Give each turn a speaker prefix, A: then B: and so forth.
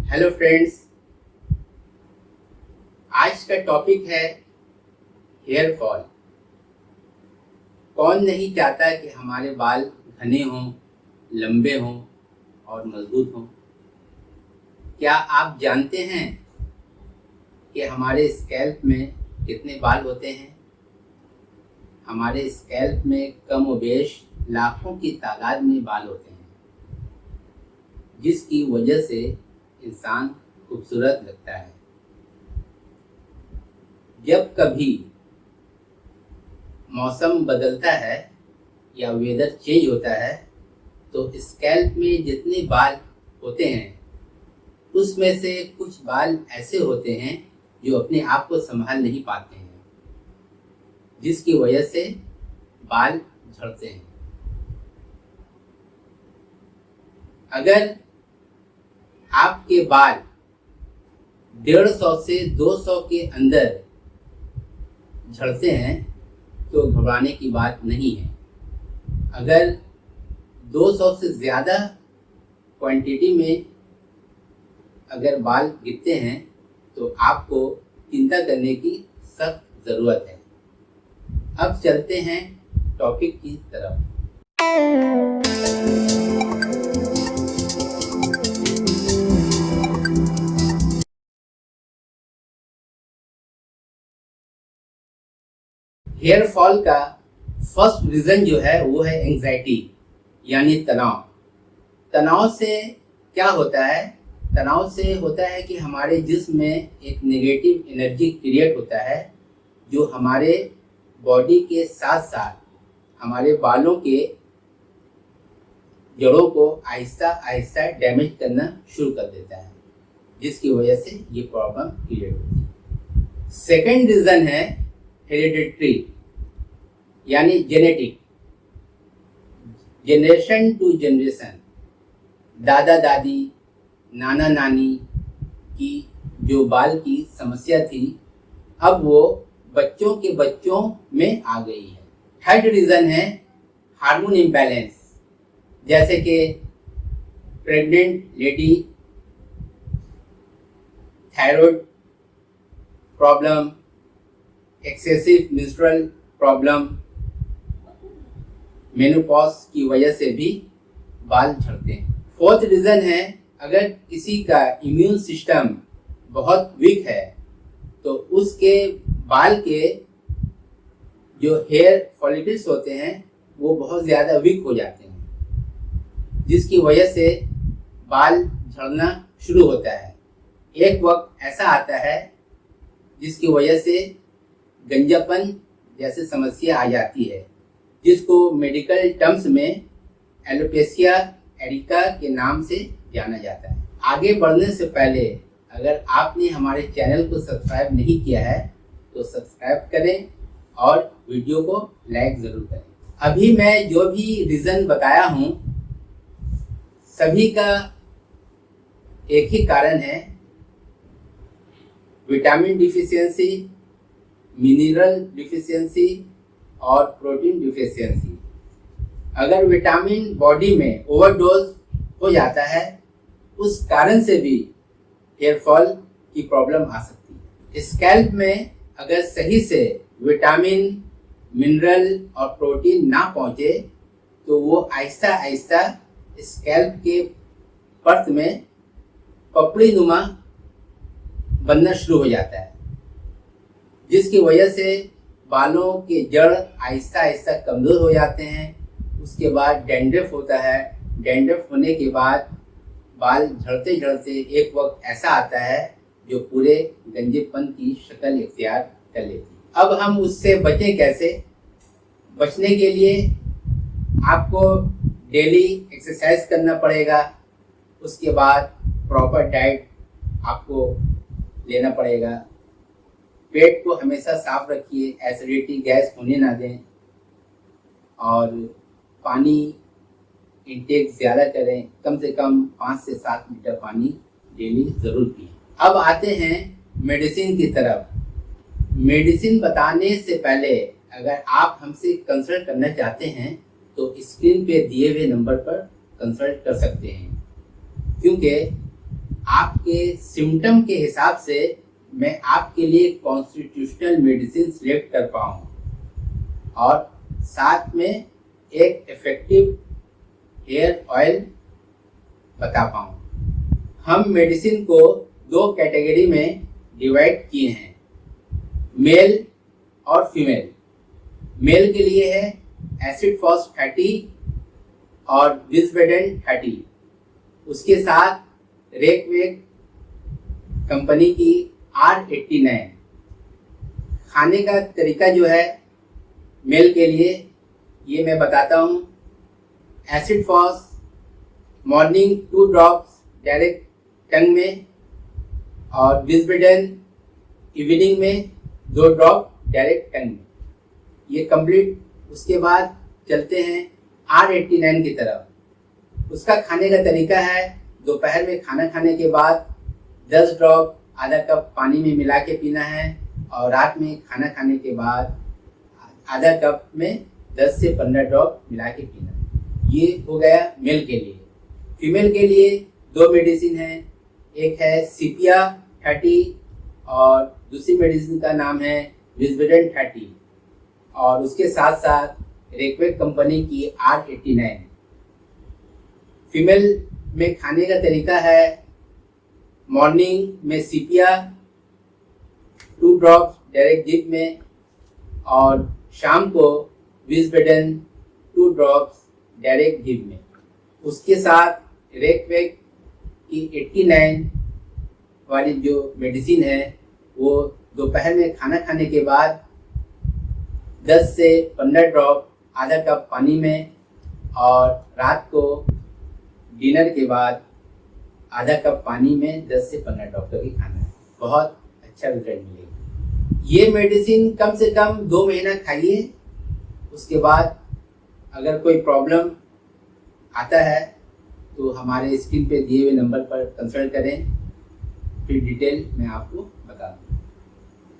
A: Hello friends, आज का topic है हेयर फॉल। कौन नहीं चाहता कि हमारे बाल घने हों, लंबे हों और मजबूत हों। क्या आप जानते हैं कि हमारे स्कैल्प में कितने बाल होते हैं? हमारे स्कैल्प में कम व बेश लाखों की तादाद में बाल होते हैं, जिसकी वजह से इंसान खूबसूरत लगता है। जब कभी मौसम बदलता है या वेदर चेंज होता है तो स्कैल्प में जितने बाल होते हैं उसमें से कुछ बाल ऐसे होते हैं जो अपने आप को संभाल नहीं पाते हैं, जिसकी वजह से बाल झड़ते हैं। अगर आपके बाल 150 से 200 के अंदर झड़ते हैं तो घबराने की बात नहीं है। अगर 200 से ज़्यादा क्वांटिटी में अगर बाल गिरते हैं तो आपको चिंता करने की सख्त ज़रूरत है। अब चलते हैं टॉपिक की तरफ। हेयर फॉल का फर्स्ट रीज़न जो है वो है एंग्जाइटी यानी तनाव। तनाव से क्या होता है? तनाव से होता है कि हमारे जिस्म में एक नेगेटिव एनर्जी क्रिएट होता है जो हमारे बॉडी के साथ साथ हमारे बालों के जड़ों को आहिस्ता आहिस्ता डैमेज करना शुरू कर देता है, जिसकी वजह से ये प्रॉब्लम क्रिएट होती है। सेकेंड रीज़न है हेरिडिटरी यानी जेनेटिक। जनरेशन टू जनरेशन, दादा दादी, नाना नानी की जो बाल की समस्या थी अब वो बच्चों के बच्चों में आ गई है। थर्ड रीज़न है हार्मोन इम्बैलेंस, जैसे कि pregnant lady, thyroid problem, excessive menstrual problem, menopause की वजह से भी बाल झड़ते हैं। फोर्थ रीज़न है अगर किसी का इम्यून सिस्टम बहुत वीक है तो उसके बाल के जो हेयर फॉलिकल्स होते हैं वो बहुत ज़्यादा वीक हो जाते हैं, जिसकी वजह से बाल झड़ना शुरू होता है। एक वक्त ऐसा आता है जिसकी वजह से गंजापन जैसे समस्या आ जाती है, जिसको मेडिकल टर्म्स में एलोपेशिया एरिका के नाम से जाना जाता है। आगे बढ़ने से पहले अगर आपने हमारे चैनल को सब्सक्राइब नहीं किया है तो सब्सक्राइब करें और वीडियो को लाइक ज़रूर करें। अभी मैं जो भी रीज़न बताया हूँ सभी का एक ही कारण है, विटामिन डिफिशियंसी, मिनरल डिफिशियंसी और प्रोटीन डिफिशियंसी। अगर विटामिन बॉडी में ओवरडोज हो जाता है उस कारण से भी हेयर फॉल की प्रॉब्लम आ सकती है। स्कैल्प में अगर सही से विटामिन, मिनरल और प्रोटीन ना पहुंचे तो वो आहिस्ता आहिस्ता स्कैल्प के परत में पपड़ी नुमा बनना शुरू हो जाता है, जिसकी वजह से बालों के जड़ आहिस्ता आहिस्ता कमज़ोर हो जाते हैं। उसके बाद डैंड्रफ होता है। डैंड्रफ होने के बाद बाल झड़ते झड़ते एक वक्त ऐसा आता है जो पूरे गंजेपन की शक्ल इख्तियार कर लेती है। अब हम उससे बचें कैसे? बचने के लिए आपको डेली एक्सरसाइज करना पड़ेगा। उसके बाद प्रॉपर डाइट आपको लेना पड़ेगा। पेट को हमेशा साफ रखिए, एसिडिटी गैस होने ना दें और पानी इंटेक ज़्यादा करें। कम से कम 5 से 7 लीटर पानी डेली ज़रूर पिए। अब आते हैं मेडिसिन की तरफ। मेडिसिन बताने से पहले अगर आप हमसे कंसल्ट करना चाहते हैं तो स्क्रीन पे दिए हुए नंबर पर कंसल्ट कर सकते हैं, क्योंकि आपके सिम्टम के हिसाब से मैं आपके लिए कॉन्स्टिट्यूशनल मेडिसिन सिलेक्ट कर पाऊँ और साथ में एक इफेक्टिव हेयर ऑयल बता पाऊँ। हम मेडिसिन को 2 कैटेगरी में डिवाइड किए हैं, मेल और फीमेल। मेल के लिए है एसिड फॉस 30 और विज़बेडेन 30। उसके साथ रेकवेक कंपनी की R89। खाने का तरीका जो है मेल के लिए ये मैं बताता हूँ। Acid phos morning 2 drops direct tongue में और विज़बेडेन इवनिंग में 2 ड्रॉप डायरेक्ट टंग में। ये कंप्लीट। उसके बाद चलते हैं R89 की तरफ। उसका खाने का तरीका है दोपहर में खाना खाने के बाद 10 ड्रॉप आधा कप पानी में मिला के पीना है और रात में खाना खाने के बाद आधा कप में 10 से 15 ड्रॉप मिला के पीना है। ये हो गया मेल के लिए। फीमेल के लिए 2 मेडिसिन है, एक है सीपिया 30 और दूसरी मेडिसिन का नाम है विज़बेडेन 30 और उसके साथ साथ रेकवेक कंपनी की R89। फीमेल में खाने का तरीका है मॉर्निंग में सीपिया 2 ड्रॉप्स डायरेक्ट जिब में और शाम को विज़बेडेन 2 ड्रॉप्स डायरेक्ट जिब में। उसके साथ रेकवेक की 89 वाली जो मेडिसिन है वो दोपहर में खाना खाने के बाद 10 से 15 ड्रॉप आधा कप पानी में और रात को डिनर के बाद आधा कप पानी में 10 से 15 ड्रॉप तक ही खाना है। बहुत अच्छा रिजल्ट मिलेगा। ये मेडिसिन कम से कम 2 महीना खाइए। उसके बाद अगर कोई प्रॉब्लम आता है तो हमारे स्क्रीन पे दिए हुए नंबर पर कंसल्ट करें, फिर डिटेल मैं आपको बता दूँ।